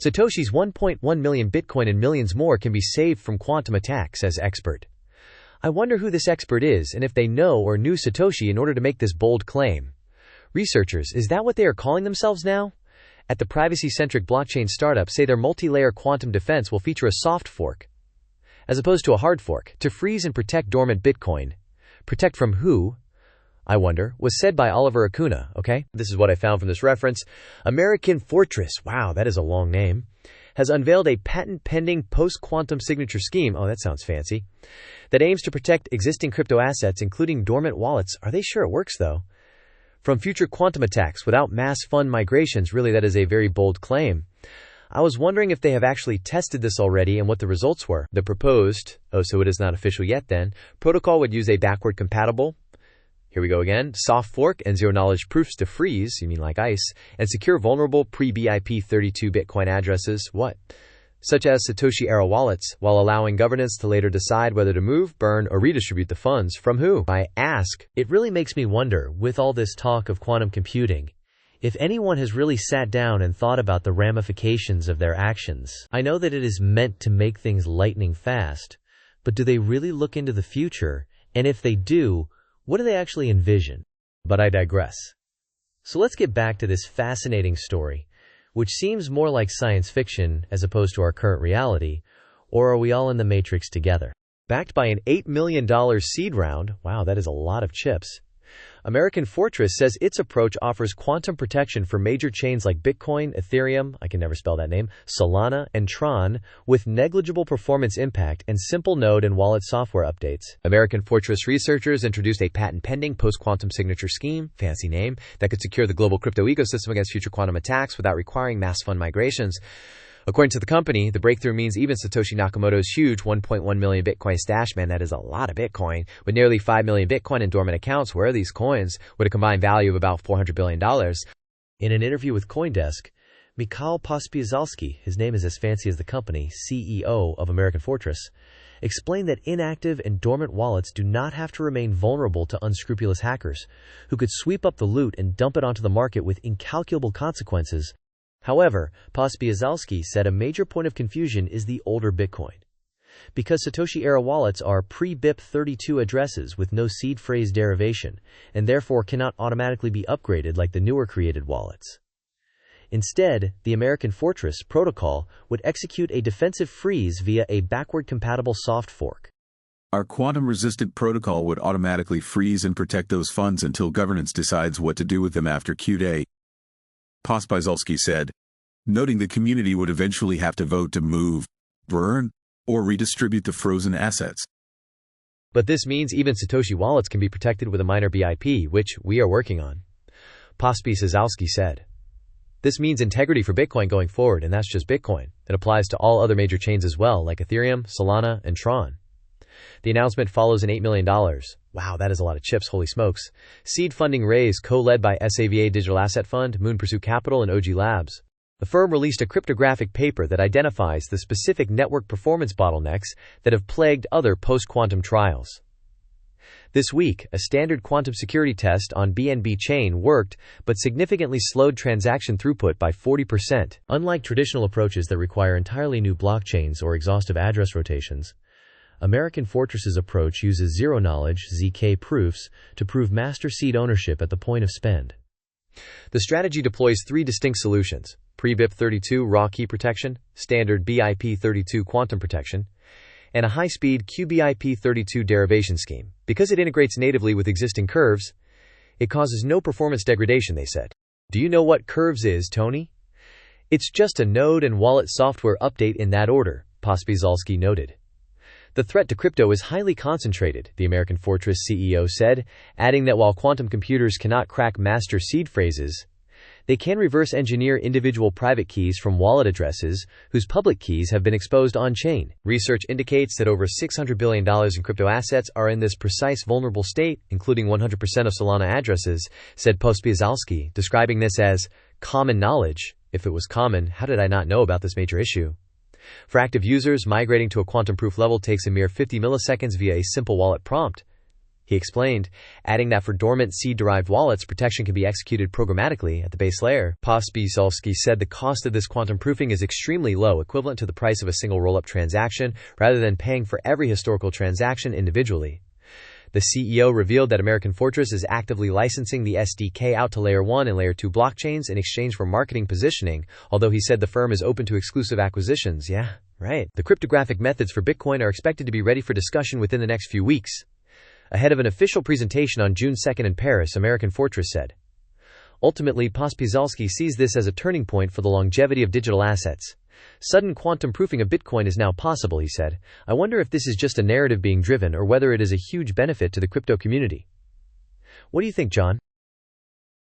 Satoshi's 1.1 million Bitcoin and millions more can be saved from quantum attack, says expert. I wonder who this expert is and if they know or knew Satoshi in order to make this bold claim. Researchers, is that what they are calling themselves now? At the privacy-centric blockchain startup say their multi-layer quantum defense will feature a soft fork, as opposed to a hard fork, to freeze and protect dormant Bitcoin. Protect from who? I wonder, was said by Oliver Acuna, okay? This is what I found from this reference. American Fortress, wow, that is a long name, has unveiled a patent-pending post-quantum signature scheme, oh, that sounds fancy, that aims to protect existing crypto assets, including dormant wallets. Are they sure it works, though? From future quantum attacks without mass fund migrations, really that is a very bold claim. I was wondering if they have actually tested this already and what the results were. The proposed, so it is not official yet then, protocol would use a backward compatible, here we go again, soft fork and zero-knowledge proofs to freeze, you mean like ice, and secure vulnerable pre-BIP32 Bitcoin addresses, what? Such as Satoshi-era wallets, while allowing governance to later decide whether to move, burn, or redistribute the funds from who. I ask, it really makes me wonder, with all this talk of quantum computing, if anyone has really sat down and thought about the ramifications of their actions. I know that it is meant to make things lightning fast, but do they really look into the future? And if they do, what do they actually envision? But I digress. So let's get back to this fascinating story, which seems more like science fiction as opposed to our current reality, or are we all in the Matrix together? Backed by an $8 million seed round, wow, that is a lot of chips, American Fortress says its approach offers quantum protection for major chains like Bitcoin, Ethereum, I can never spell that name, Solana, and Tron, with negligible performance impact and simple node and wallet software updates. American Fortress researchers introduced a patent-pending post-quantum signature scheme, fancy name, that could secure the global crypto ecosystem against future quantum attacks without requiring mass fund migrations. According to the company, the breakthrough means even Satoshi Nakamoto's huge 1.1 million Bitcoin stash, man, that is a lot of Bitcoin, with nearly 5 million Bitcoin in dormant accounts, where are these coins, with a combined value of about $400 billion. In an interview with CoinDesk, Mikhail Pospieszalski, his name is as fancy as the company, CEO of American Fortress, explained that inactive and dormant wallets do not have to remain vulnerable to unscrupulous hackers, who could sweep up the loot and dump it onto the market with incalculable consequences. However, Pospieszalski said a major point of confusion is the older Bitcoin. Because Satoshi-era wallets are pre-BIP32 addresses with no seed phrase derivation, and therefore cannot automatically be upgraded like the newer created wallets. Instead, the American Fortress protocol would execute a defensive freeze via a backward-compatible soft fork. Our quantum-resistant protocol would automatically freeze and protect those funds until governance decides what to do with them after Q-Day, Pospieszalski said, noting the community would eventually have to vote to move, burn, or redistribute the frozen assets. But this means even Satoshi wallets can be protected with a minor BIP, which we are working on, Pospieszalski said. This means integrity for Bitcoin going forward, and that's just Bitcoin. It applies to all other major chains as well, like Ethereum, Solana, and Tron. The announcement follows an $8 million. Wow, that is a lot of chips, holy smokes. Seed funding raise co-led by SAVA Digital Asset Fund, Moon Pursuit Capital, and OG Labs. The firm released a cryptographic paper that identifies the specific network performance bottlenecks that have plagued other post-quantum trials. This week, a standard quantum security test on BNB chain worked, but significantly slowed transaction throughput by 40%. Unlike traditional approaches that require entirely new blockchains or exhaustive address rotations, American Fortress's approach uses zero-knowledge (ZK) proofs to prove master seed ownership at the point of spend. The strategy deploys three distinct solutions: pre-BIP32 raw key protection, standard BIP32 quantum protection, and a high-speed QBIP32 derivation scheme. Because it integrates natively with existing curves, it causes no performance degradation, they said. Do you know what curves is, Tony? It's just a node and wallet software update in that order, Pospieszalski noted. The threat to crypto is highly concentrated, the American Fortress CEO said, adding that while quantum computers cannot crack master seed phrases, they can reverse engineer individual private keys from wallet addresses whose public keys have been exposed on-chain. Research indicates that over $600 billion in crypto assets are in this precise vulnerable state, including 100% of Solana addresses, said Pospieszalski, describing this as common knowledge. If it was common, how did I not know about this major issue? For active users, migrating to a quantum-proof level takes a mere 50 milliseconds via a simple wallet prompt. he explained, adding that for dormant seed-derived wallets, protection can be executed programmatically at the base layer. Pospisolsky said the cost of this quantum proofing is extremely low, equivalent to the price of a single roll-up transaction, rather than paying for every historical transaction individually. The CEO revealed that American Fortress is actively licensing the SDK out to Layer 1 and Layer 2 blockchains in exchange for marketing positioning, although he said the firm is open to exclusive acquisitions. Yeah, right. The cryptographic methods for Bitcoin are expected to be ready for discussion within the next few weeks. Ahead of an official presentation on June 2 in Paris, American Fortress said. Ultimately, Pospisolsky sees this as a turning point for the longevity of digital assets. Sudden quantum proofing of Bitcoin is now possible, he said. I wonder if this is just a narrative being driven or whether it is a huge benefit to the crypto community. What do you think, John?